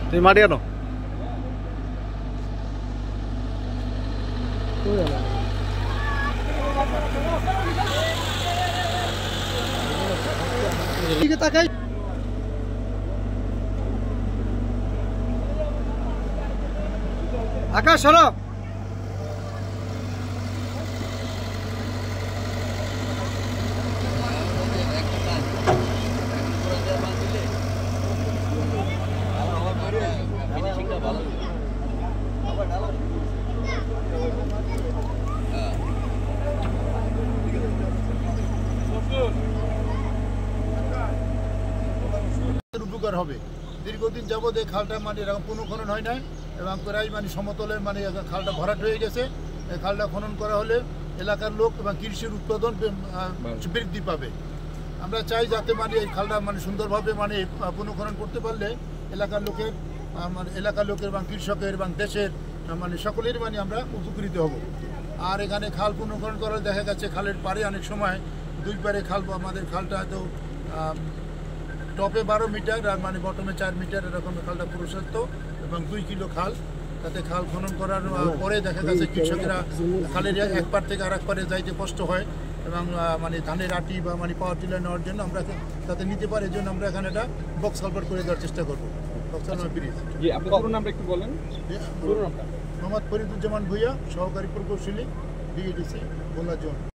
তুমি মাটি আনো তাকাই আকাশ সরো উপকার হবে। দীর্ঘদিন যাবৎ এই খালটা মানে এরকম কোনো খনন হয় নাই এবং প্রায় মানে সমতলে মানে খালটা ভরাট হয়ে গেছে। এই খালটা খনন করা হলে এলাকার লোক এবং কৃষির উৎপাদন বৃদ্ধি পাবে। আমরা চাই যাতে মানে এই খালটা মানে সুন্দরভাবে মানে পুনঃখনন করতে পারলে এলাকার লোকের মানে এলাকার লোকের এবং কৃষকের এবং দেশের মানে সকলের মানে আমরা উপকৃত হব। আর এখানে খাল পুনঃখনন করার দেখা গেছে খালের পাড়ে অনেক সময় দুই পারে খাল আমাদের খালটা হয়তো টপে 12 মিটার আর মানে বটমে 4 মিটার এরকম খালটা প্রশস্ত এবং 2 কিলো খাল। তাতে খাল খনন করার পরে দেখা গেছে কৃষকেরা খালের এক পার থেকে আরেক পারে যাইতে কষ্ট হয় এবং মানে ধানের আটি বা মানে পাওয়ার টিলার নেওয়ার জন্য আমরা তাতে নিতে পারি। এই জন্য আমরা এখানে একটা বক্স কালভার্ট করে দেওয়ার চেষ্টা করবো। ব্রিজ মোহাম্মদ ফরিদুজ্জামান ভুইয়া, সহকারী প্রকৌশলী, বিএডিসি ভোলা জোন।